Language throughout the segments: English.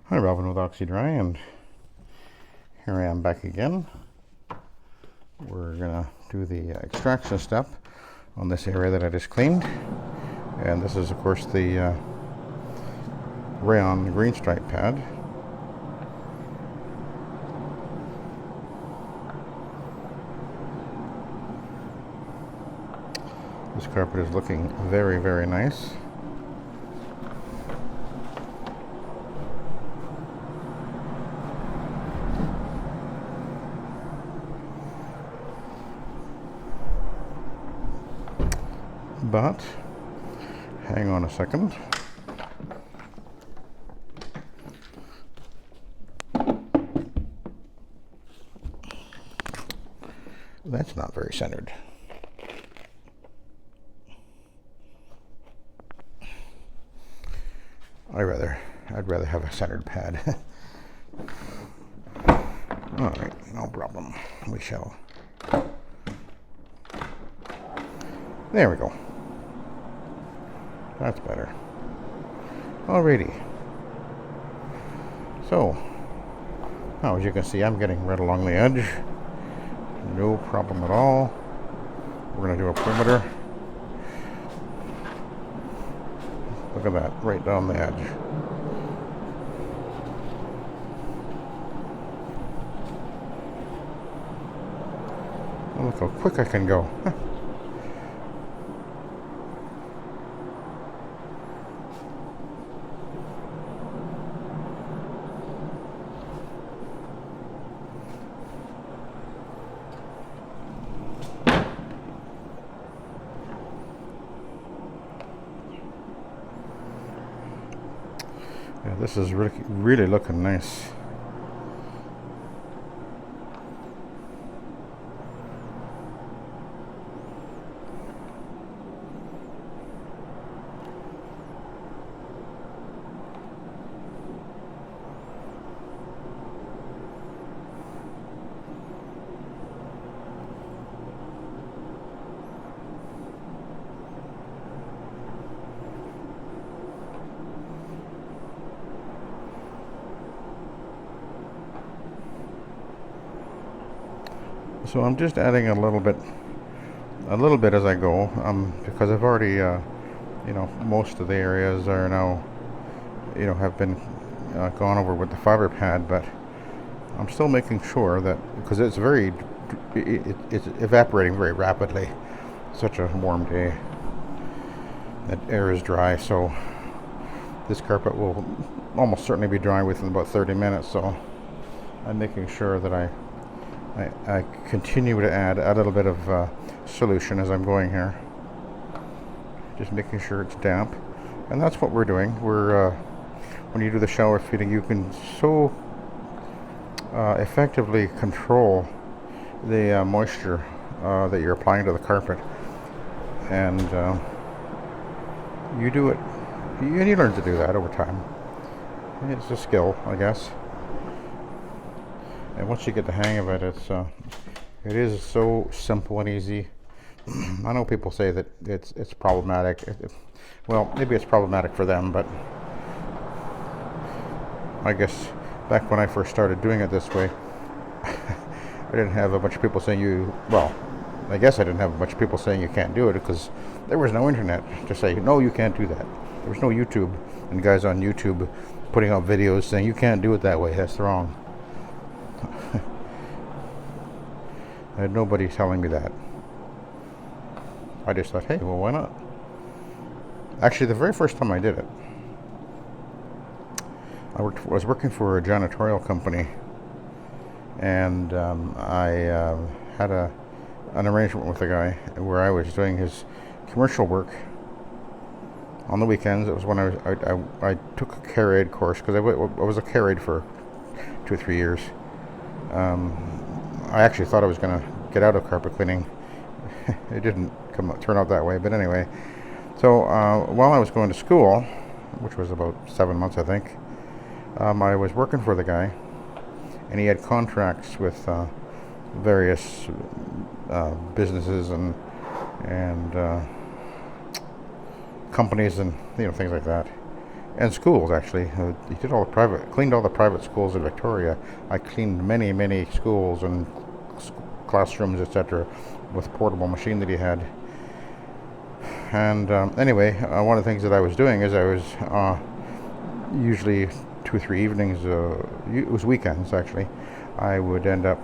Hi, Robin with Oxy-Dry, and here I am back again. We're gonna do the extraction step on this area that I just cleaned, and this is of course the rayon green stripe pad. This carpet is looking very, very nice. But hang on a second. That's not very centered. I'd rather have a centered pad. All right, no problem. We shall. There we go. That's better. Alrighty. So, now as you can see, I'm getting right along the edge. No problem at all. We're going to do a perimeter. Look at that, right down the edge. Oh, look how quick I can go. Yeah, this is really looking nice. So I'm just adding a little bit as I go, because I've already, most of the areas are now, have been gone over with the fiber pad, but I'm still making sure that, because it's it's evaporating very rapidly. Such a warm day. That air is dry, so this carpet will almost certainly be dry within about 30 minutes. So I'm making sure that I continue to add a little bit of solution as I'm going here. Just making sure it's damp. And that's what we're doing. When you do the shower feeding, you can so effectively control the moisture that you're applying to the carpet. And you do it, and you learn to do that over time. It's a skill, I guess. And once you get the hang of it, it is so simple and easy. I know people say that it's problematic. Well, maybe it's problematic for them, but I guess back when I first started doing it this way, I didn't have a bunch of people saying I guess I didn't have a bunch of people saying you can't do it, because there was no internet to say, no, you can't do that. There was no YouTube and guys on YouTube putting out videos saying you can't do it that way, that's wrong. I had nobody telling me that. I just thought, hey, well, why not? Actually, the very first time I did it, I was working for a janitorial company, and I had an arrangement with a guy where I was doing his commercial work on the weekends. It was when I took a care aid course, because I was a care aid for 2 or 3 years. I actually thought I was going to get out of carpet cleaning. It didn't turn out that way, but anyway. So while I was going to school, which was about 7 months, I think, I was working for the guy, and he had contracts with various businesses and companies and things like that. and schools actually. He did all the cleaned all the private schools in Victoria. I cleaned many schools and classrooms, etc., with a portable machine that he had. And anyway, one of the things that I was doing is I was usually 2 or 3 evenings. It was weekends actually. I would end up.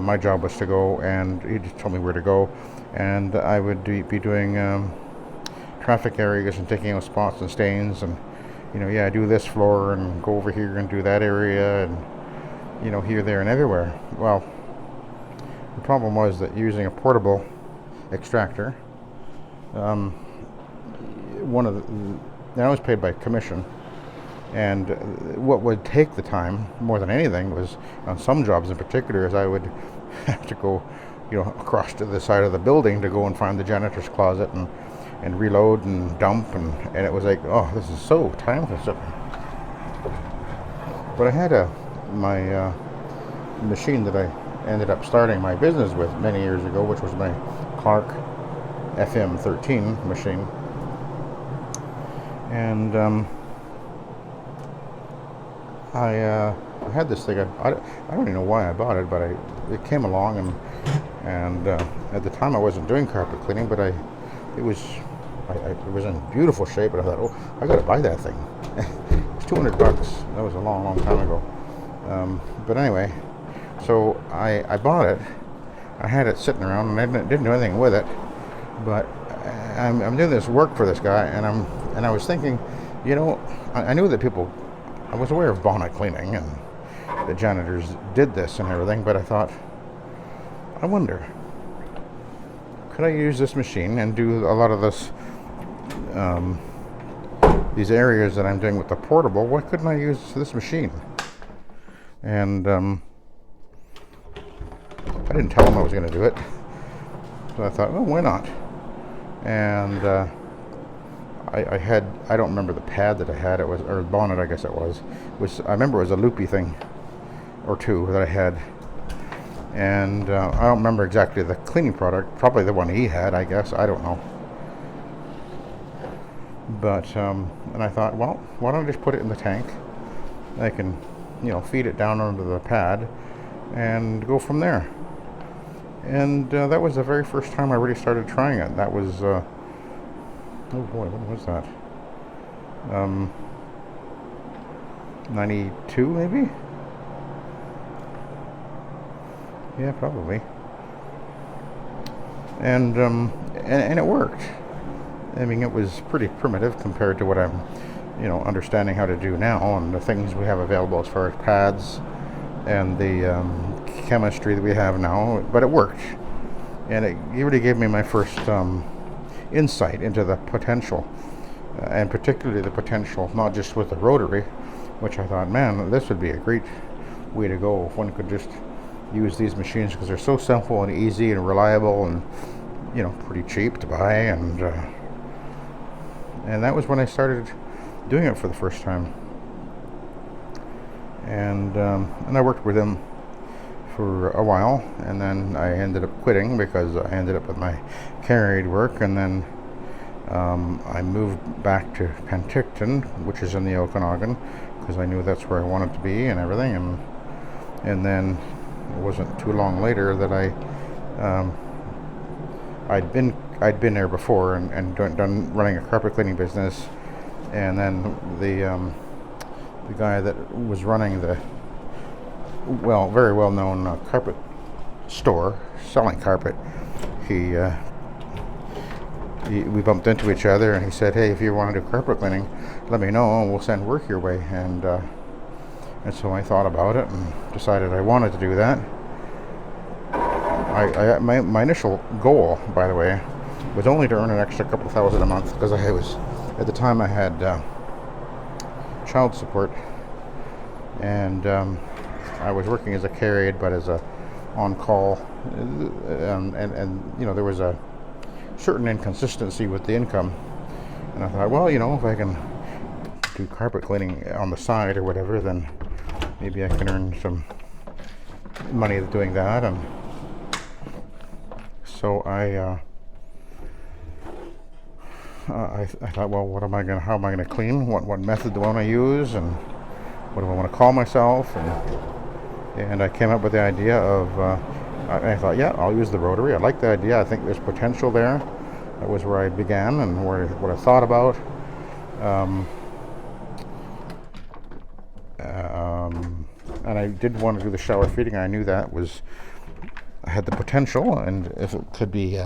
My job was to go, and he just told me where to go, and I would be doing traffic areas and taking out spots and stains, and do this floor and go over here and do that area, and here, there, and everywhere. Well, the problem was that using a portable extractor, I was paid by commission, and what would take the time more than anything was, on some jobs in particular, is I would have to go, across to the side of the building to go and find the janitor's closet and reload and dump, and it was like, oh, this is so time consuming. But I had my machine that I ended up starting my business with many years ago, which was my Clark FM13 machine, and I had this thing. I don't even know why I bought it, but it came along, and at the time I wasn't doing carpet cleaning, but it was in beautiful shape, and I thought, oh, I got to buy that thing. It was $200. That was a long time ago. But anyway, so I bought it. I had it sitting around, and I didn't do anything with it. But I'm doing this work for this guy, and I was thinking, I knew that I was aware of bonnet cleaning, and the janitors did this and everything, but I thought, I wonder, could I use this machine and do a lot of this, these areas that I'm doing with the portable? Why couldn't I use this machine? And I didn't tell him I was going to do it, so I thought, well, why not? And I don't remember the pad that I had. It was, or bonnet, I guess it was. I remember it was a loopy thing or two that I had. And I don't remember exactly the cleaning product. Probably the one he had, I guess. I don't know. But, and I thought, well, why don't I just put it in the tank? I can, feed it down onto the pad and go from there. And that was the very first time I really started trying it. That was, oh boy, when was that? 92 maybe? Yeah, probably. And it worked. I mean, it was pretty primitive compared to what I'm, understanding how to do now, and the things we have available as far as pads and the chemistry that we have now. But it worked, and it really gave me my first insight into the potential, and particularly the potential not just with the rotary, which I thought, man, this would be a great way to go if one could just use these machines, because they're so simple and easy and reliable, and pretty cheap to buy, and that was when I started doing it for the first time. And I worked with him for a while, and then I ended up quitting because I ended up with my carried work, and then I moved back to Penticton, which is in the Okanagan, because I knew that's where I wanted to be and everything, and then it wasn't too long later that I'd been there before and done running a carpet cleaning business, and then the guy that was running the very well known carpet store selling carpet, we bumped into each other, and he said, hey, if you want to do carpet cleaning, let me know and we'll send work your way. And so I thought about it and decided I wanted to do that. My initial goal, by the way, was only to earn an extra couple $1,000 a month, because at the time I had child support, and I was working as a carried, but as a on-call, and there was a certain inconsistency with the income, and I thought, well, if I can do carpet cleaning on the side or whatever, then maybe I can earn some money doing that. And so I I thought, well, how am I gonna clean? What method do I want to use, and what do I want to call myself? And I came up with the idea of. I thought, yeah, I'll use the rotary. I like the idea. I think there's potential there. That was where I began and what I thought about. Um, and I did want to do the shower feeding. I knew that I had the potential, and if it could be,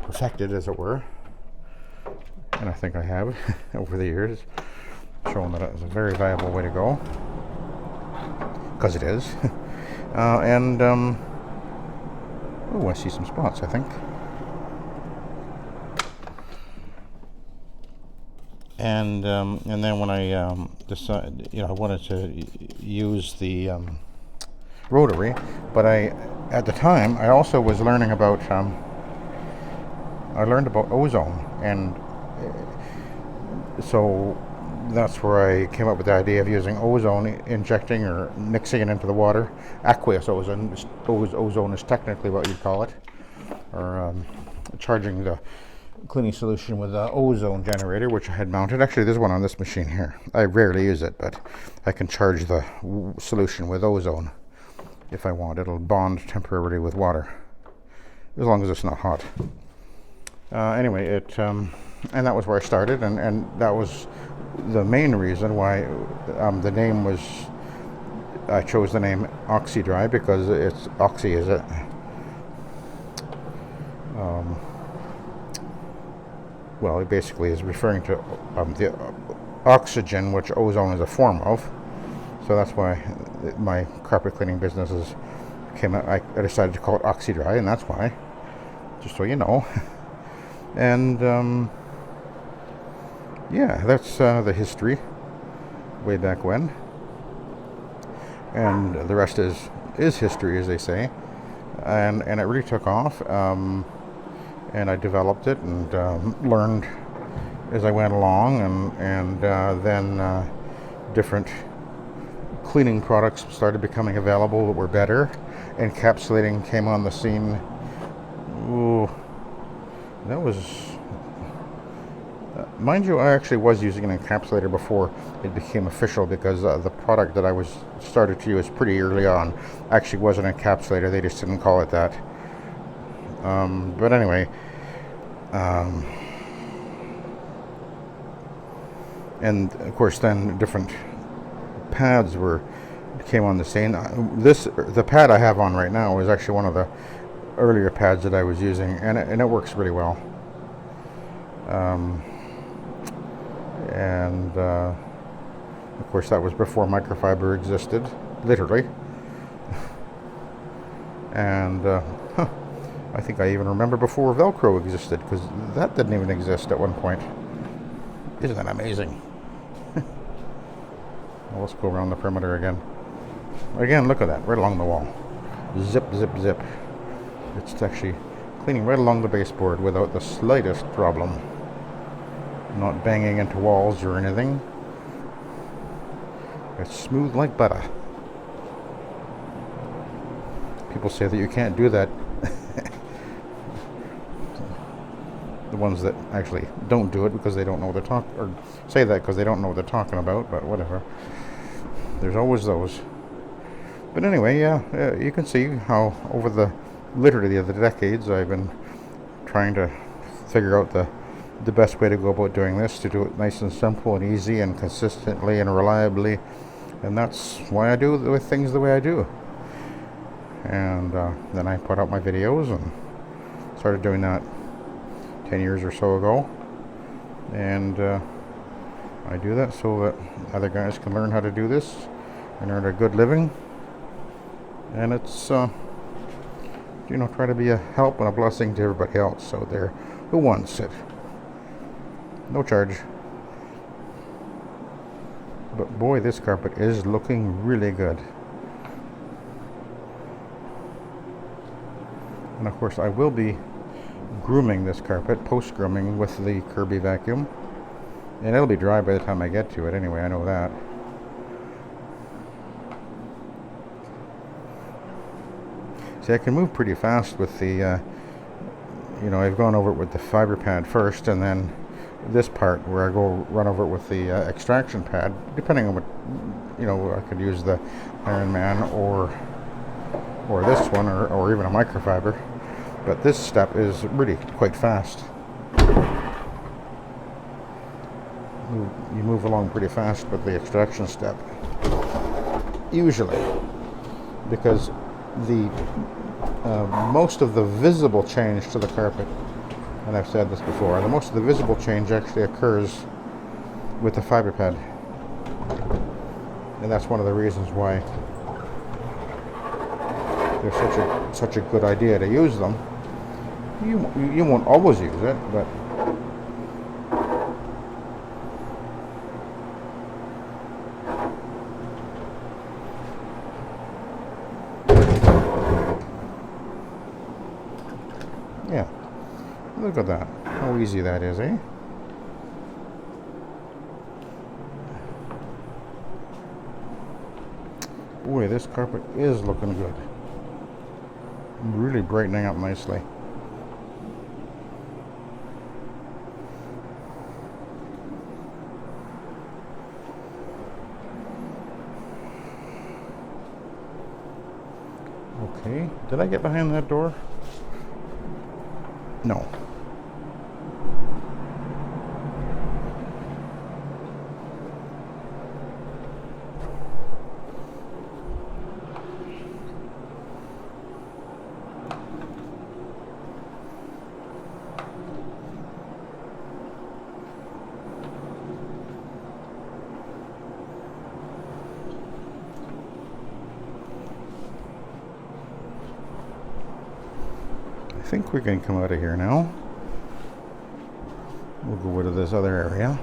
perfected, as it were. And I think I have over the years, shown that it was a very viable way to go, because it is. I see some spots, I think. And then when I decided, I wanted to use the rotary, but at the time, I also was learning about, I learned about ozone, and so that's where I came up with the idea of using ozone, injecting or mixing it into the water. Aqueous ozone is technically what you'd call it, or charging the cleaning solution with an ozone generator, which I had mounted. Actually, there's one on this machine here. I rarely use it, but I can charge the solution with ozone if I want. It'll bond temporarily with water, as long as it's not hot. Anyway, and that was where I started, and that was the main reason why the name was. I chose the name Oxy-Dry because it's oxy, is it? Well, it basically is referring to the oxygen, which ozone is a form of. So that's why my carpet cleaning business I decided to call it Oxy-Dry, and that's why. Just so you know. And that's the history way back when. And the rest is history, as they say. And it really took off. And I developed it and learned as I went along, and then different cleaning products started becoming available that were better. Encapsulating came on the scene. Ooh, that was, mind you, I actually was using an encapsulator before it became official, because the product that I started to use pretty early on actually was an encapsulator. They just didn't call it that. But anyway, and of course then different pads came on the scene. The pad I have on right now is actually one of the earlier pads that I was using, and it works really well. Of course that was before microfiber existed, literally. And I think I even remember before Velcro existed, because that didn't even exist at one point. Isn't that amazing? Well, let's go around the perimeter again. Again, look at that, right along the wall. Zip, zip, zip. It's actually cleaning right along the baseboard without the slightest problem. Not banging into walls or anything. It's smooth like butter. People say that you can't do that. The ones that actually don't do it because they don't know what they're talking, or say that because they don't know what they're talking about, but whatever. There's always those. But anyway, you can see how over literally the decades I've been trying to figure out the best way to go about doing this, to do it nice and simple and easy and consistently and reliably. And that's why I do things the way I do. And then I put out my videos and started doing that 10 years or so ago. And I do that so that other guys can learn how to do this and earn a good living. And it's, try to be a help and a blessing to everybody else out there who wants it. No charge. But boy, this carpet is looking really good. And of course I will be grooming this carpet, post-grooming, with the Kirby vacuum. And it'll be dry by the time I get to it anyway, I know that. See, I can move pretty fast with the you know, I've gone over it with the fiber pad first, and then this part where I go run over it with the extraction pad, depending on what, you know, I could use the Iron Man or this one, or even a microfiber. But this step is really quite fast. You move along pretty fast with the extraction step, usually, because the most of the visible change to the carpet, and I've said this before, the most of the visible change actually occurs with the fiber pad, and that's one of the reasons why they're such a good idea to use them. You won't always use it, but yeah, look at that, how easy that is, eh? Boy, this carpet is looking good. Really brightening up nicely. Okay, did I get behind that door? No. I think we can come out of here now. We'll go to this other area.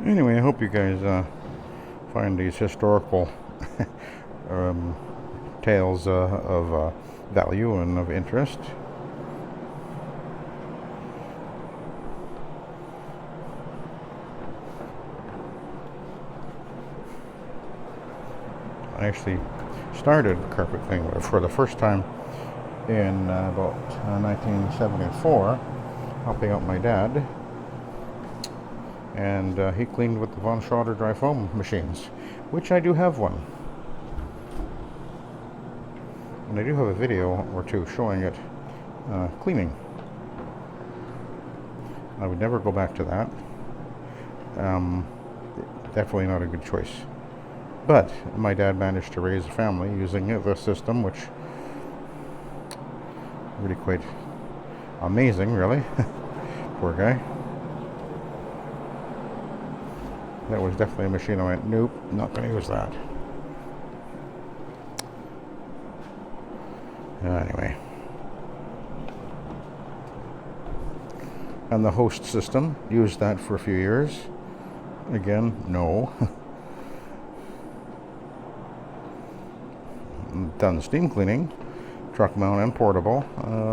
Anyway, I hope you guys find these historical tales of value and of interest. I actually started carpet cleaning for the first time in about 1974, helping out my dad. And he cleaned with the Von Schroeder dry foam machines, which I do have one. And I do have a video or two showing it cleaning. I would never go back to that. Definitely not a good choice. But my dad managed to raise a family using the system, which really quite amazing, really. Poor guy. That was definitely a machine I went, nope, not going to use that. Anyway. And the host system, used that for a few years. Again, no. Done steam cleaning, truck mount and portable.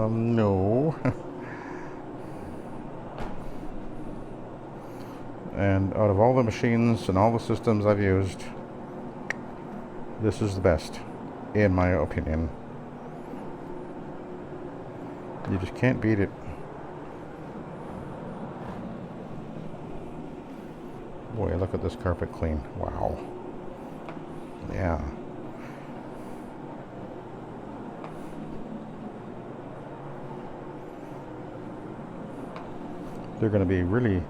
No. And out of all the machines and all the systems I've used, this is the best, in my opinion. You just can't beat it. Boy, look at this carpet clean. Wow. Yeah. They're going to be really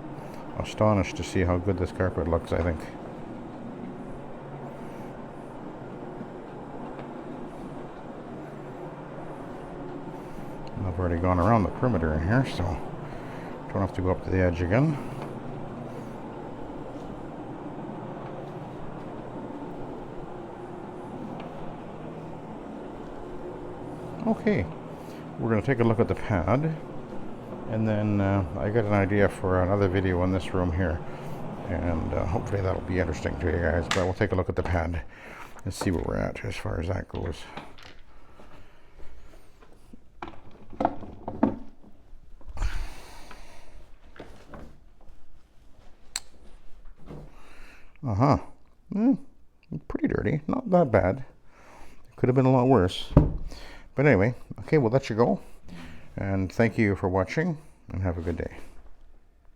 astonished to see how good this carpet looks, I think. I've already gone around the perimeter in here, so don't have to go up to the edge again. Okay, we're going to take a look at the pad, and then I got an idea for another video in this room here, and hopefully that'll be interesting to you guys. But we'll take a look at the pad and see where we're at as far as that goes. Pretty dirty, not that bad. Could have been a lot worse. But anyway, okay, we'll let you go. And thank you for watching, and have a good day.